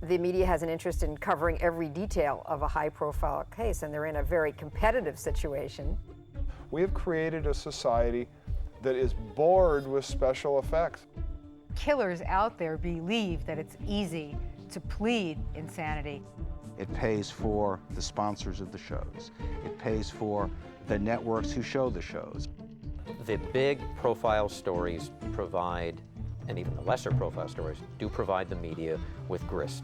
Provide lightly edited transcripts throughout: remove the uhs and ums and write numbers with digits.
The media has an interest in covering every detail of a high-profile case, and they're in a very competitive situation. We have created a society that is bored with special effects. Killers out there believe that it's easy to plead insanity. It pays for the sponsors of the shows. It pays for the networks who show the shows. The big profile stories provide, and even the lesser profile stories, do provide the media with grist.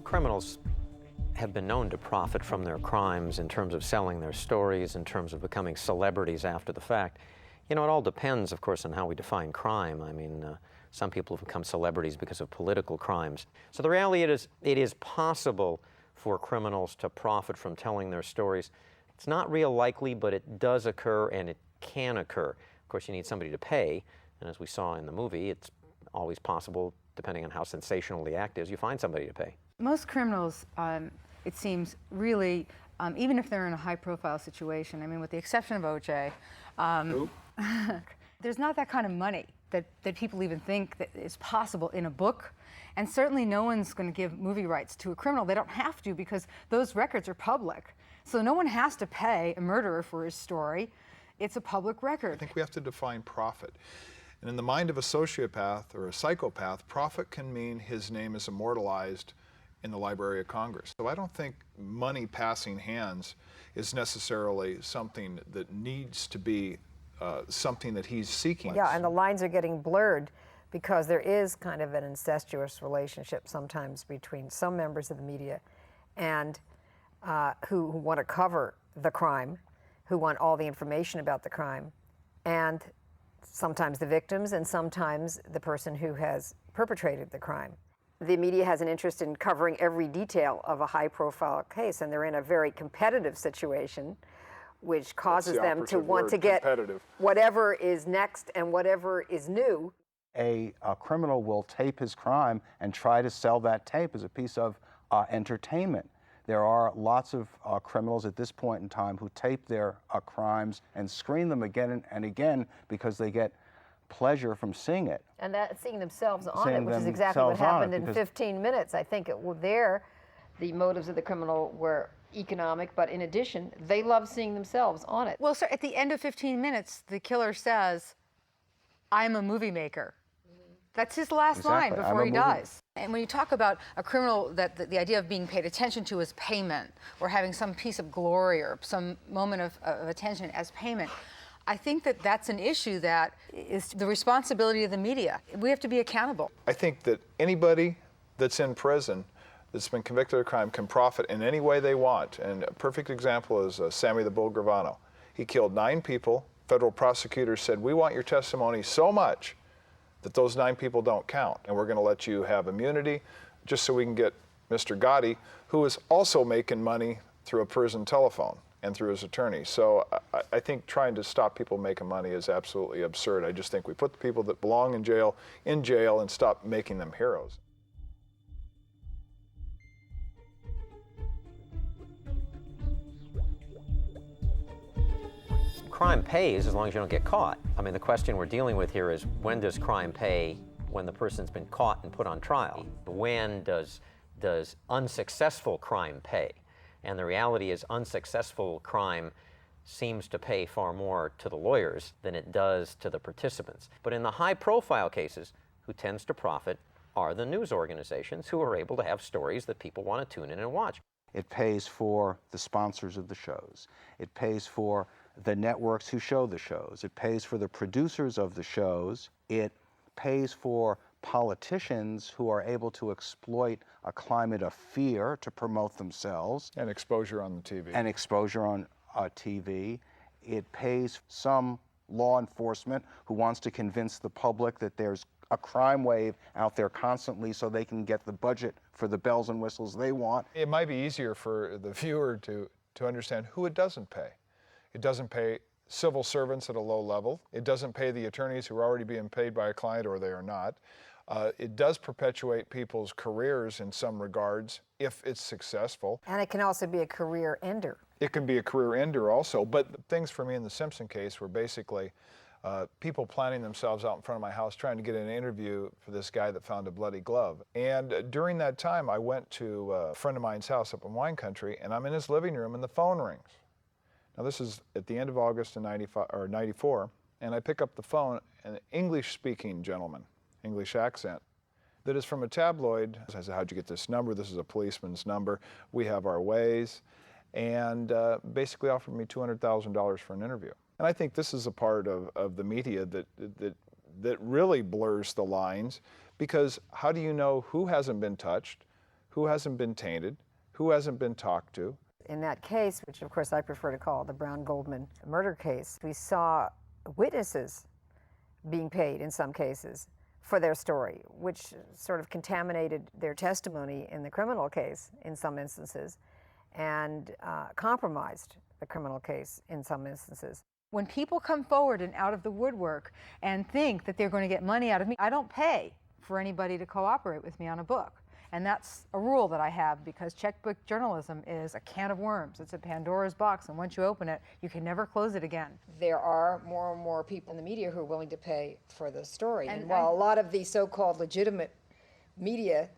Criminals have been known to profit from their crimes in terms of selling their stories, in terms of becoming celebrities after the fact. You know, it all depends, of course, on how we define crime. I mean, some people have become celebrities because of political crimes. So the reality is, it is possible for criminals to profit from telling their stories. It's not real likely, but it does occur, and it can occur. Of course, you need somebody to pay, and as we saw in the movie, it's always possible, depending on how sensational the act is, you find somebody to pay. Most criminals, it seems, really, even if they're in a high-profile situation, I mean, with the exception of O.J., there's not that kind of money that people even think that is possible in a book. And certainly no one's going to give movie rights to a criminal. They don't have to, because those records are public. So no one has to pay a murderer for his story. It's a public record. I think we have to define profit. And in the mind of a sociopath or a psychopath, profit can mean his name is immortalized in the Library of Congress. So I don't think money passing hands is necessarily something that needs to be something that he's seeking. Yeah, and the lines are getting blurred because there is kind of an incestuous relationship sometimes between some members of the media and who want to cover the crime, who want all the information about the crime, and sometimes the victims and sometimes the person who has perpetrated the crime. The media has an interest in covering every detail of a high-profile case, and they're in a very competitive situation, which causes them to want to get whatever is next and whatever is new. A criminal will tape his crime and try to sell that tape as a piece of entertainment. There are lots of criminals at this point in time who tape their crimes and screen them again and again because they get pleasure from seeing it. And that seeing themselves on it, which is exactly what happened in 15 minutes. I think the motives of the criminal were economic, but in addition, they love seeing themselves on it. Well, sir, at the end of 15 minutes, the killer says, "I'm a movie maker." That's his last line before he dies. And when you talk about a criminal, that the idea of being paid attention to as payment, or having some piece of glory or some moment of attention as payment, I think that that's an issue that is the responsibility of the media. We have to be accountable. I think that anybody that's in prison that's been convicted of a crime can profit in any way they want. And a perfect example is Sammy the Bull Gravano. He killed 9 people. Federal prosecutors said, "We want your testimony so much that those 9 people don't count, and we're going to let you have immunity just so we can get Mr. Gotti, who is also making money through a prison telephone and through his attorney." So I think trying to stop people making money is absolutely absurd. I just think we put the people that belong in jail and stop making them heroes. Crime pays as long as you don't get caught. I mean, the question we're dealing with here is, when does crime pay when the person's been caught and put on trial? When does unsuccessful crime pay? And the reality is, unsuccessful crime seems to pay far more to the lawyers than it does to the participants. But in the high-profile cases, who tends to profit are the news organizations, who are able to have stories that people want to tune in and watch. It pays for the sponsors of the shows. It pays for the networks who show the shows. It pays for the producers of the shows. It pays for politicians who are able to exploit a climate of fear to promote themselves. And exposure on the TV. And exposure on TV. It pays some law enforcement who wants to convince the public that there's a crime wave out there constantly so they can get the budget for the bells and whistles they want. It might be easier for the viewer to understand who it doesn't pay. It doesn't pay civil servants at a low level. It doesn't pay the attorneys who are already being paid by a client or they are not. It does perpetuate people's careers in some regards if it's successful. And it can also be a career ender. It can be a career ender also, but things for me in the Simpson case were basically people planning themselves out in front of my house trying to get an interview for this guy that found a bloody glove. And during that time, I went to a friend of mine's house up in wine country, and I'm in his living room and the phone rings. Now this is at the end of August in 94, and I pick up the phone, an English-speaking gentleman, English accent, that is from a tabloid. I said, how'd you get this number? This is a policeman's number. We have our ways. And basically offered me $200,000 for an interview. And I think this is a part of the media that really blurs the lines, because how do you know who hasn't been touched, who hasn't been tainted, who hasn't been talked to? In that case, which of course I prefer to call the Brown-Goldman murder case, we saw witnesses being paid in some cases for their story, which sort of contaminated their testimony in the criminal case in some instances, and compromised the criminal case in some instances. When people come forward and out of the woodwork and think that they're going to get money out of me, I don't pay for anybody to cooperate with me on a book. And that's a rule that I have, because checkbook journalism is a can of worms. It's a Pandora's box, and once you open it, you can never close it again. There are more and more people in the media who are willing to pay for the story. And while a lot of the so-called legitimate media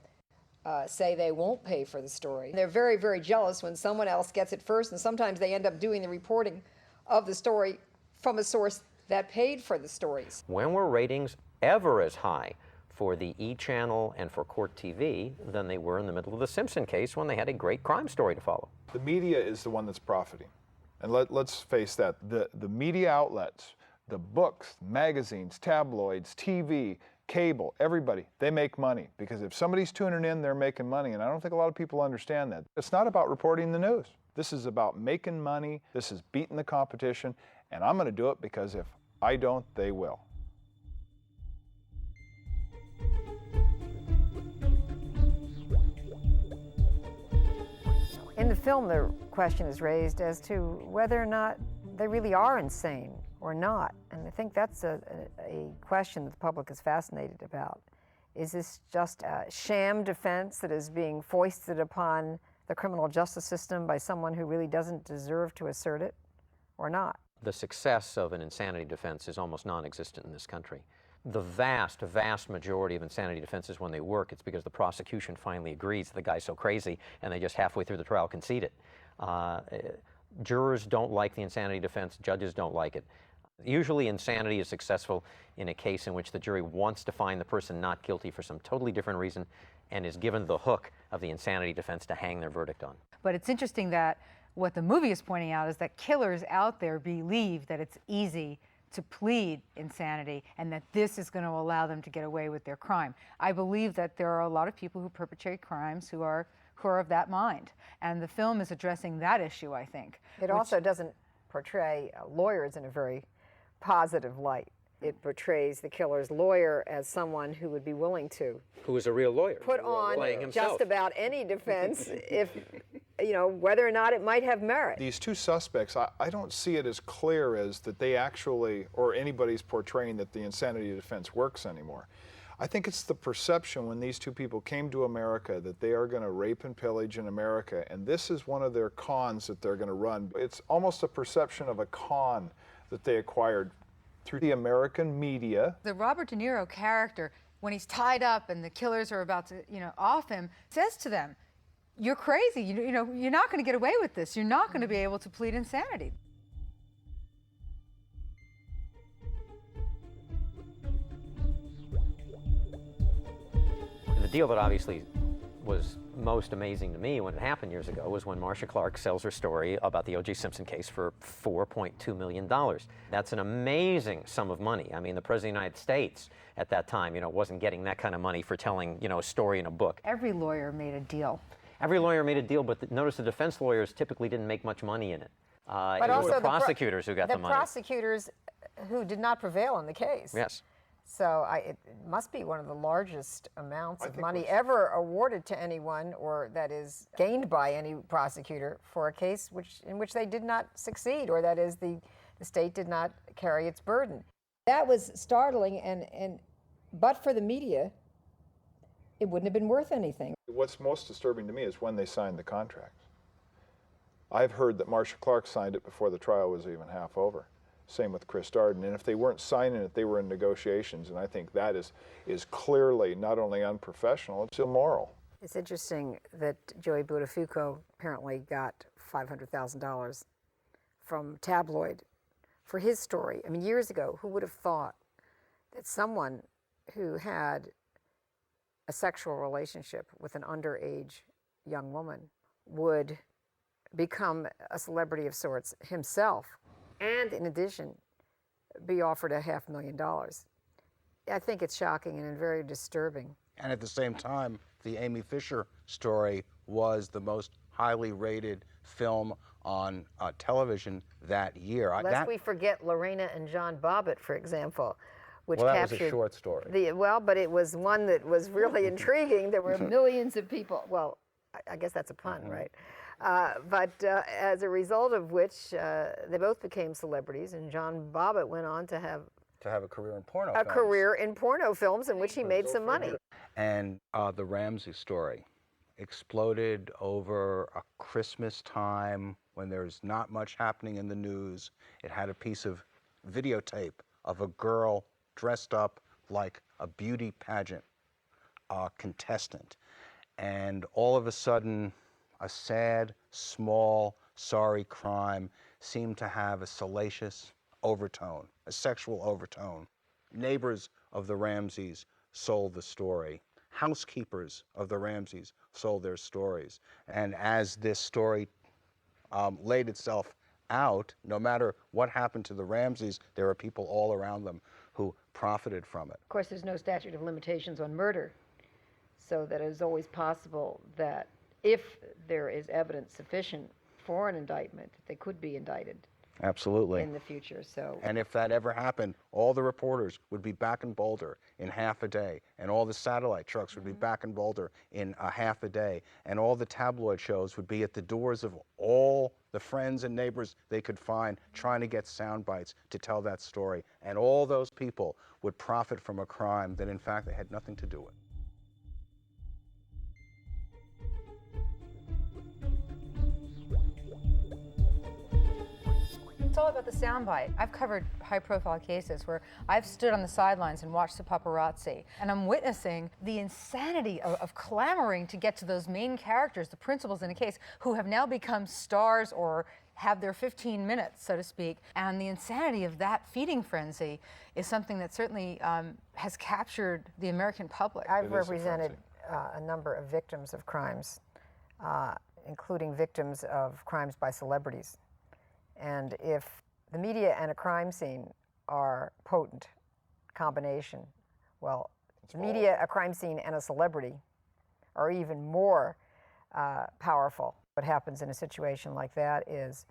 say they won't pay for the story, they're very, very jealous when someone else gets it first, and sometimes they end up doing the reporting of the story from a source that paid for the stories. When were ratings ever as high for the E! Channel and for Court TV than they were in the middle of the Simpson case, when they had a great crime story to follow? The media is the one that's profiting. And let's face that, the media outlets, the books, magazines, tabloids, TV, cable, everybody, they make money, because if somebody's tuning in, they're making money, and I don't think a lot of people understand that. It's not about reporting the news. This is about making money. This is beating the competition, and I'm going to do it because if I don't, they will. In the film, the question is raised as to whether or not they really are insane or not. And I think that's a question that the public is fascinated about. Is this just a sham defense that is being foisted upon the criminal justice system by someone who really doesn't deserve to assert it, or not? The success of an insanity defense is almost non-existent in this country. The vast, vast majority of insanity defenses, when they work, it's because the prosecution finally agrees the guy's so crazy, and they just halfway through the trial concede it. Jurors don't like the insanity defense, judges don't like it. Usually insanity is successful in a case in which the jury wants to find the person not guilty for some totally different reason and is given the hook of the insanity defense to hang their verdict on. But it's interesting that what the movie is pointing out is that killers out there believe that it's easy to plead insanity and that this is going to allow them to get away with their crime. I believe that there are a lot of people who perpetrate crimes who are of that mind, and the film is addressing that issue, I think. It also doesn't portray lawyers in a very positive light. It portrays the killer's lawyer as someone who would be willing to Who is a real lawyer. put on just about any defense if, you know, whether or not it might have merit. These two suspects, I don't see it as clear as that they actually, or anybody's portraying that the insanity defense works anymore. I think it's the perception when these two people came to America that they are going to rape and pillage in America, and this is one of their cons that they're going to run. It's almost a perception of a con that they acquired through the American media. The Robert De Niro character, when he's tied up and the killers are about to, off him, says to them, "You're crazy. You know, you're not going to get away with this. You're not going to be able to plead insanity." The deal that obviously was most amazing to me when it happened years ago was when Marcia Clark sells her story about the O.J. Simpson case for $4.2 million. That's an amazing sum of money. I mean, the President of the United States at that time, wasn't getting that kind of money for telling, a story in a book. Every lawyer made a deal. Every lawyer made a deal, but notice the defense lawyers typically didn't make much money in it. But it also was the prosecutors who got the money. The prosecutors who did not prevail in the case. Yes. So it must be one of the largest amounts of money ever awarded to anyone, or that is gained by any prosecutor for a case in which they did not succeed, or that is the The state did not carry its burden. That was startling, and but for the media, it wouldn't have been worth anything. What's most disturbing to me is when they signed the contract. I've heard that Marcia Clark signed it before the trial was even half over. Same with Chris Darden. And if they weren't signing it, they were in negotiations. And I think that is clearly not only unprofessional, it's immoral. It's interesting that Joey Buttafuoco apparently got $500,000 from Tabloid for his story. I mean, years ago, who would have thought that someone who had a sexual relationship with an underage young woman would become a celebrity of sorts himself, and in addition, be offered $500,000. I think it's shocking and very disturbing. And at the same time, the Amy Fisher story was the most highly rated film on television that year. Lest we forget Lorena and John Bobbitt, for example, which that captured was a short story. But it was one that was really intriguing. There were millions of people. Well, I guess that's a pun, right? But as a result of which, they both became celebrities, and John Bobbitt went on to have a career in porno films. Career in porno films in which he made some money. And the Ramsey story exploded over a Christmas time when there's not much happening in the news. It had a piece of videotape of a girl dressed up like a beauty pageant contestant. And all of a sudden, a sad, small, sorry crime seemed to have a salacious overtone, a sexual overtone. Neighbors of the Ramseys sold the story. Housekeepers of the Ramseys sold their stories. And as this story laid itself out, no matter what happened to the Ramseys, there are people all around them who profited from it. Of course, there's no statute of limitations on murder, so that it is always possible that if there is evidence sufficient for an indictment, they could be indicted. Absolutely. In the future, so. And if that ever happened, all the reporters would be back in Boulder in half a day, and all the satellite trucks would be back in Boulder in a half a day, and all the tabloid shows would be at the doors of all the friends and neighbors they could find, trying to get sound bites to tell that story. And all those people would profit from a crime that in fact they had nothing to do with. It's all about the soundbite. I've covered high-profile cases where I've stood on the sidelines and watched the paparazzi, and I'm witnessing the insanity of clamoring to get to those main characters, the principals in a case, who have now become stars or have their 15 minutes, so to speak. And the insanity of that feeding frenzy is something that certainly has captured the American public. I've represented a number of victims of crimes, including victims of crimes by celebrities. And if the media and a crime scene are potent combination, well, the media, a crime scene, and a celebrity are even more powerful. What happens in a situation like that is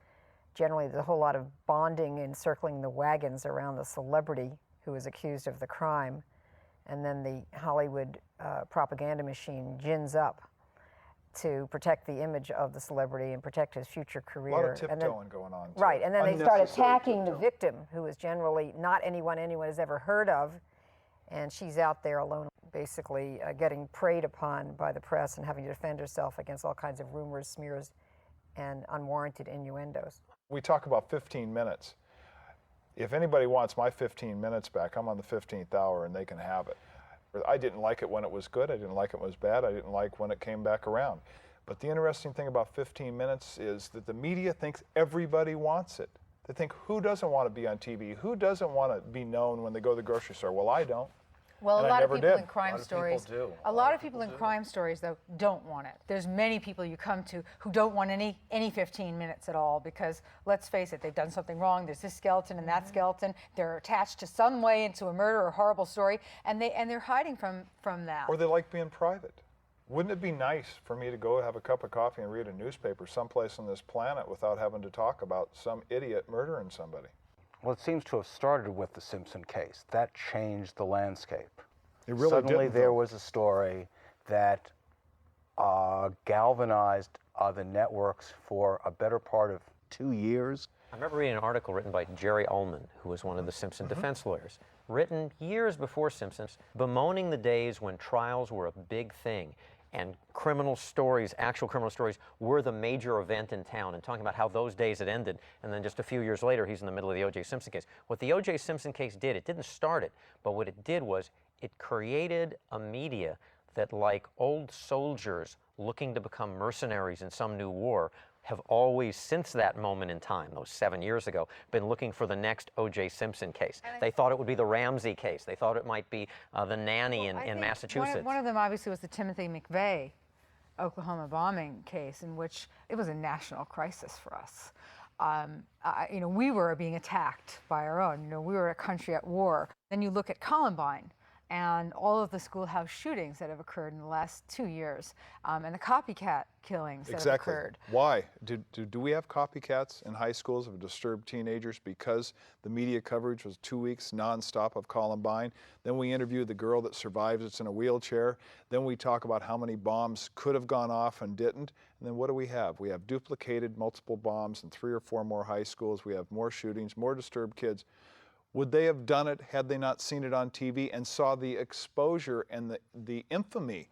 generally there's a whole lot of bonding and circling the wagons around the celebrity who is accused of the crime, and then the Hollywood propaganda machine gins up to protect the image of the celebrity and protect his future career. A lot of tiptoeing going on, too. Right, and then they start attacking the tiptoe. victim, who is generally not anyone has ever heard of, and she's out there alone, basically getting preyed upon by the press and having to defend herself against all kinds of rumors, smears, and unwarranted innuendos. We talk about 15 minutes. If anybody wants my 15 minutes back, I'm on the 15th hour and they can have it. I didn't like it when it was good, I didn't like it when it was bad, I didn't like when it came back around. But the interesting thing about 15 minutes is that the media thinks everybody wants it. They think, who doesn't want to be on TV? Who doesn't want to be known when they go to the grocery store? Well, I don't. Well, And a I lot of never people did. in crime stories. A lot of people in crime stories, though, don't want it. There's many people you come to who don't want any 15 minutes at all because, let's face it, they've done something wrong. There's this skeleton and that skeleton. They're attached to some way into a murder or horrible story, and they're hiding from that. Or they like being private. Wouldn't it be nice for me to go have a cup of coffee and read a newspaper someplace on this planet without having to talk about some idiot murdering somebody? Well, it seems to have started with the Simpson case. That changed the landscape. It really Suddenly didn't, there though. was a story that galvanized the networks for a better part of 2 years. I remember reading an article written by Jerry Ullman, who was one of the Simpson defense lawyers, written years before Simpsons, bemoaning the days when trials were a big thing and criminal stories, actual criminal stories, were the major event in town, and talking about how those days had ended, and then just a few years later, he's in the middle of the O.J. Simpson case. What the O.J. Simpson case did, it didn't start it, but what it did was it created a media that, like old soldiers looking to become mercenaries in some new war, have always, since that moment in time, those 7 years ago, been looking for the next O.J. Simpson case. They thought it would be the Ramsey case. They thought it might be the nanny in Massachusetts. One of them obviously was the Timothy McVeigh Oklahoma bombing case, in which it was a national crisis for us. We were being attacked by our own. We were a country at war. Then you look at Columbine and all of the schoolhouse shootings that have occurred in the last 2 years, and the copycat killings that have occurred. Why? Do we have copycats in high schools of disturbed teenagers because the media coverage was 2 weeks nonstop of Columbine? Then we interview the girl that survives, it's in a wheelchair. Then we talk about how many bombs could have gone off and didn't. And then what do we have? We have duplicated multiple bombs in 3 or 4 more high schools. We have more shootings, more disturbed kids. Would they have done it had they not seen it on TV and saw the exposure and the infamy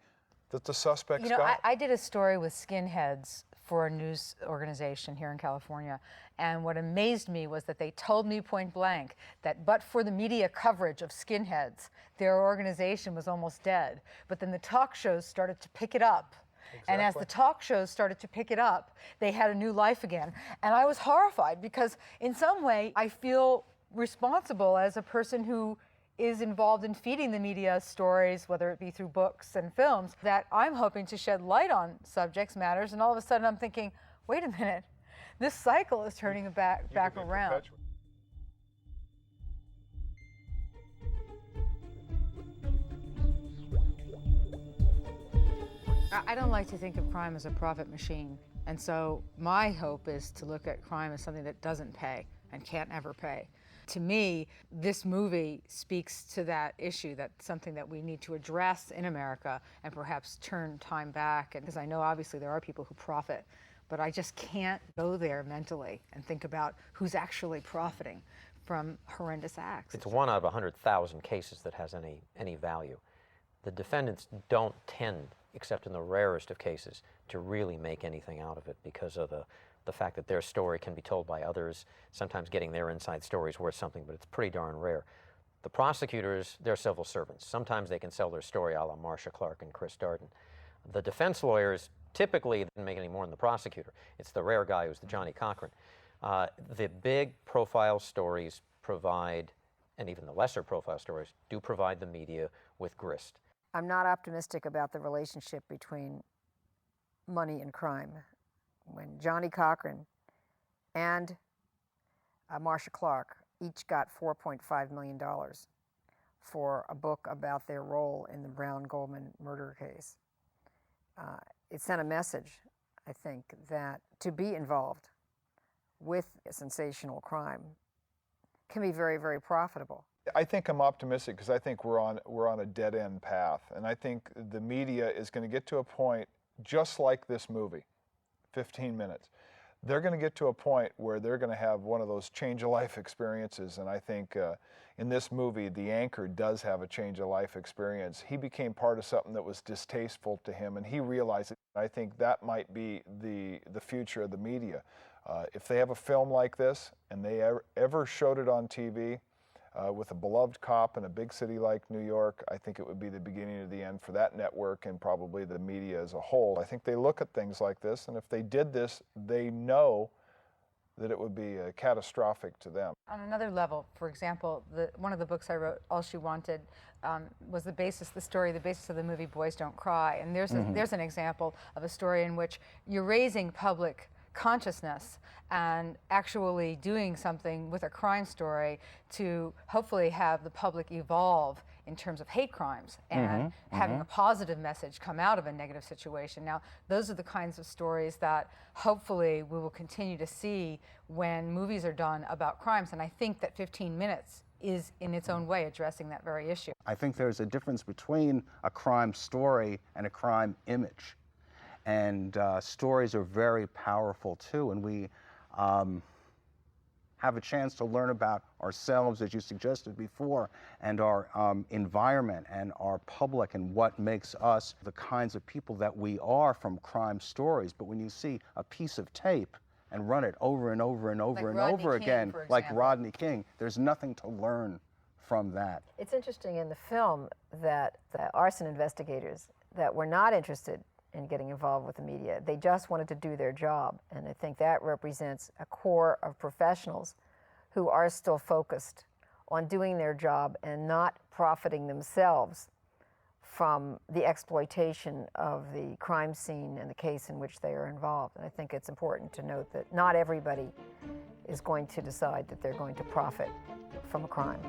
that the suspects got? I did a story with skinheads for a news organization here in California, and what amazed me was that they told me point blank that but for the media coverage of skinheads, their organization was almost dead. But then the talk shows started to pick it up. Exactly. And as the talk shows started to pick it up, they had a new life again. And I was horrified because in some way I feel responsible as a person who is involved in feeding the media stories, whether it be through books and films, that I'm hoping to shed light on subjects matters, and all of a sudden I'm thinking, wait a minute, this cycle is turning back around. I don't like to think of crime as a profit machine, and so my hope is to look at crime as something that doesn't pay and can't ever pay. To me, this movie speaks to that issue, that's something that we need to address in America and perhaps turn time back. And because I know obviously there are people who profit, but I just can't go there mentally and think about who's actually profiting from horrendous acts. It's 1 out of 100,000 cases that has any value. The defendants don't tend, except in the rarest of cases, to really make anything out of it because of the fact that their story can be told by others, sometimes getting their inside story is worth something, but it's pretty darn rare. The prosecutors, they're civil servants. Sometimes they can sell their story a la Marcia Clark and Chris Darden. The defense lawyers typically didn't make any more than the prosecutor. It's the rare guy who's the Johnny Cochran. The big profile stories provide, and even the lesser profile stories, do provide the media with grist. I'm not optimistic about the relationship between money and crime. When Johnny Cochran and Marcia Clark each got $4.5 million for a book about their role in the Brown-Goldman murder case, it sent a message, I think, that to be involved with a sensational crime can be very, very profitable. I think I'm optimistic because I think we're on a dead-end path, and I think the media is going to get to a point just like this movie. 15 minutes. They're going to get to a point where they're going to have one of those change-of-life experiences, and I think in this movie, the anchor does have a change-of-life experience. He became part of something that was distasteful to him, and he realized it. I think that might be the future of the media. If they have a film like this, and they ever showed it on TV, with a beloved cop in a big city like New York, I think it would be the beginning of the end for that network and probably the media as a whole. I think they look at things like this, and if they did this, they know that it would be catastrophic to them. On another level, for example, one of the books I wrote, All She Wanted, was the basis of the movie Boys Don't Cry. And there's an example of a story in which you're raising public consciousness and actually doing something with a crime story to hopefully have the public evolve in terms of hate crimes and having a positive message come out of a negative situation. Now, those are the kinds of stories that hopefully we will continue to see when movies are done about crimes, and I think that 15 minutes is in its own way addressing that very issue. I think there's a difference between a crime story and a crime image. And stories are very powerful too, and have a chance to learn about ourselves, as you suggested before, and our environment and our public and what makes us the kinds of people that we are from crime stories. But when you see a piece of tape and run it over and over and over and Rodney over King, again, for like example. Rodney King, there's nothing to learn from that. It's interesting in the film that the arson investigators that were not interested in getting involved with the media, they just wanted to do their job. And I think that represents a core of professionals who are still focused on doing their job and not profiting themselves from the exploitation of the crime scene and the case in which they are involved. And I think it's important to note that not everybody is going to decide that they're going to profit from a crime.